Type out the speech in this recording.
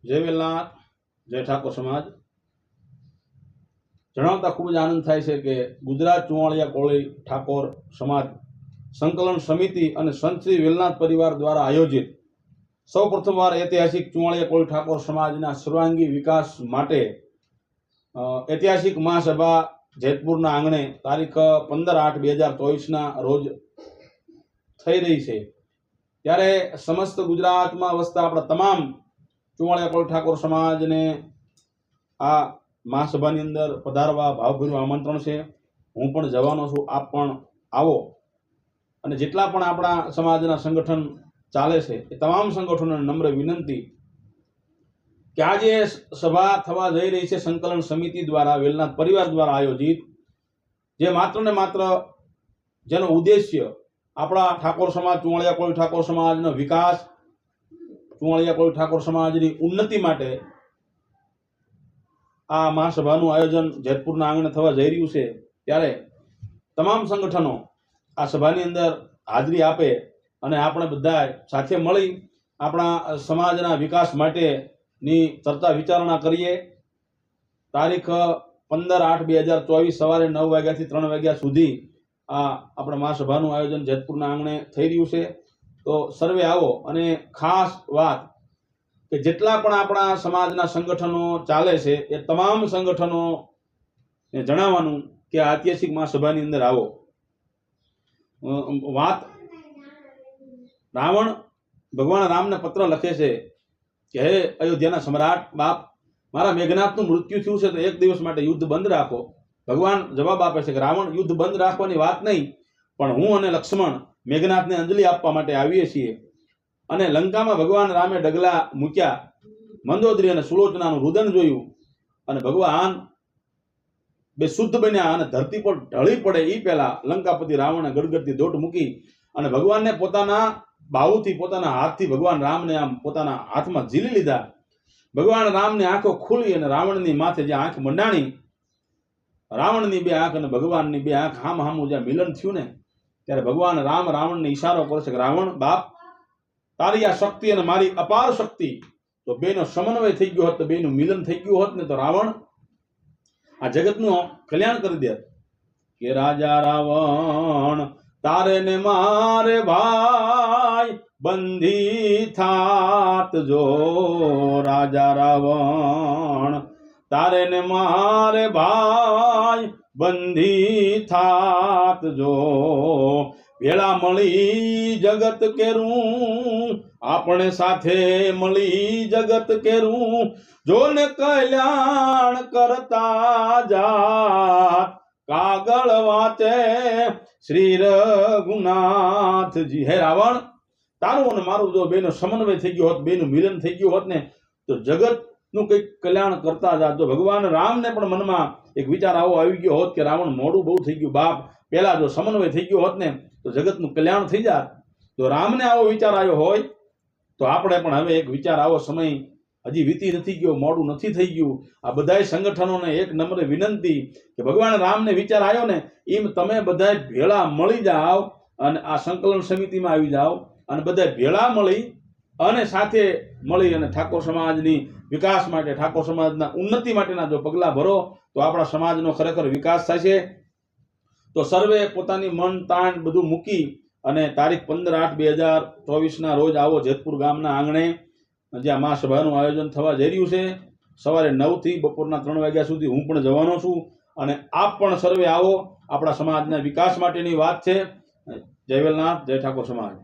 જય વેલનાથ, જય ઠાકોર સમાજ. જણાવતા ખૂબ જ આનંદ થાય છે કે ગુજરાત ચુવાળિયા કોળી ઠાકોર સમાજ સંકલન સમિતિ અને સંત શ્રી વેલનાથ પરિવાર દ્વારા આયોજિત સૌ પ્રથમવાર ઐતિહાસિક ચુવાળિયા કોળી ઠાકોર સમાજના સર્વાંગી વિકાસ માટે ઐતિહાસિક મહાસભા જેતપુરના આંગણે તારીખ 15/8/2024 રોજ થઈ રહી છે. ત્યારે સમસ્ત ગુજરાતમાં વસતા આપણા તમામ ચુવાળિયા કોળી ઠાકોર સમાજને આ મહાસભાની અંદર પધારવા ભાવભર્યું આમંત્રણ છે. હું પણ જવાનો છું, આપ પણ આવો. અને જેટલા પણ આપણા સમાજના સંગઠન ચાલે છે એ તમામ સંગઠનોને નમ્ર વિનંતી કે આજે સભા થવા જઈ રહી છે સંકલન સમિતિ દ્વારા, વેલનાથ પરિવાર દ્વારા આયોજિત, જે માત્ર ને માત્ર જેનો ઉદ્દેશ્ય આપણા ઠાકોર સમાજ, ચુવાળિયા કોળી ઠાકોર સમાજનો વિકાસ, ચુવાળિયા કોળી ઠાકોર સમાજની ઉન્નતિ માટે આ મહાસભાનું આયોજન જેતપુરના આંગણે થવા જઈ રહ્યું છે. ત્યારે તમામ સંગઠનો આ સભાની અંદર હાજરી આપે અને આપણે બધા સાથે મળી આપણા સમાજના વિકાસ માટેની ચર્ચા વિચારણા કરીએ. તારીખ 15/8/2024 સવારે 9 વાગ્યાથી 3 વાગ્યા સુધી આ આપણા મહાસભાનું આયોજન જેતપુરના આંગણે થઈ રહ્યું છે. તો સર્વે આવો. અને ખાસ વાત કે જેટલા પણ આપણા સમાજના સંગઠનો ચાલે છે એ તમામ સંગઠનોને જણાવવાનું કે આ ઐતિહાસિક મહાસભાની અંદર આવો. વાત રાવણ ભગવાન રામને પત્ર લખે છે કે હે અયોધ્યાના સમ્રાટ બાપ, મારા મેઘનાથનું મૃત્યુ થયું છે તો એક દિવસ માટે યુદ્ધ બંધ રાખો. ભગવાન જવાબ આપે છે કે રાવણ, યુદ્ધ બંધ રાખવાની વાત નહીં, પણ હું અને લક્ષ્મણ મેઘનાથને અંજલિ આપવા માટે આવીએ છીએ. અને લંકામાં ભગવાન રામે ડગલા મૂક્યા, મંદોદરી અને સુલોચનાનું રુદન જોયું અને ભગવાન બે શુદ્ધ બન્યા અને ધરતી પર ઢળી પડે એ પહેલા લંકાપતિ રાવણે ગડગડતી દોટ મૂકી અને ભગવાનને પોતાના બાહુથી, પોતાના હાથથી ભગવાન રામને આમ પોતાના હાથમાં ઝીલી લીધા. ભગવાન રામની આંખો ખુલી અને રાવણની માથે જે આંખ મંડાણી, રાવણની બે આંખ અને ભગવાનની બે આંખ હામ હામું જ્યાં મિલન થયું ને, ત્યારે ભગવાન રામ રાવણને ઈશારો કરે છે કે રાવણ બાપ, તારી આ શક્તિ અને મારી અપાર શક્તિ, તો બેનો સમન્વય થઈ ગયો હોત, તો બેનું મિલન થઈ ગયું હોત ને, તો રાવણ આ જગતનું કલ્યાણ કરી દે. કે રાજા રાવણ તારે ને મારે ભાઈ બંધી થાત જો, રાજા રાવણ તારે ને મારે ભાઈ બંધી થાત જો, ભેળા મળી જગત કેરું, આપણે સાથે મળી જગત કેરું, જોને કલ્યાણ કરતા જાત, કાગળ વાંચે શ્રી રઘુનાથજી. હે રાવણ, તારું અને મારું જો બેનો સમન્વય થઈ ગયો હોત, બેનું મિલન થઈ ગયું હોત ને, તો જગતનું કંઈક કલ્યાણ કરતા જાત. જો ભગવાન રામને પણ મનમાં એક વિચાર આવો આવી ગયો હોત કે રાવણ મોડું બહુ થઈ ગયું બાપ, પહેલા જો સમન્વય થઈ ગયો હોત ને તો જગતનું કલ્યાણ થઈ જાત. તો રામને આવો વિચાર આવ્યો હોય તો આપણે પણ હવે એક વિચાર આવો, સમય હજી વીતી નથી ગયો, મોડું નથી થઈ ગયું. આ બધાય સંગઠનોને એક નમ્ર વિનંતી કે ભગવાન રામને વિચાર આવ્યો ને એમ તમે બધા ભેળા મળી જાઓ અને આ સંકલન સમિતિમાં આવી જાઓ અને બધા ભેળા મળી અને સાથે મળી અને ઠાકોર સમાજની વિકાસ માટે, ઠાકોર સમાજના ઉન્નતિ માટેના જો પગલાં ભરો તો આપણા સમાજનો ખરેખર વિકાસ થશે. તો સર્વે પોતાની મન તાણ બધું મૂકી અને તારીખ 15/8/2024 રોજ આવો જેતપુર ગામના આંગણે, જ્યાં મહાસભાનું આયોજન થવા જઈ રહ્યું છે. સવારે 9 થી બપોરના 3 વાગ્યા સુધી હું પણ જવાનો છું અને આપ પણ સર્વે આવો. આપણા સમાજના વિકાસ માટેની વાત છે. જય વેલનાથ, જય ઠાકોર સમાજ.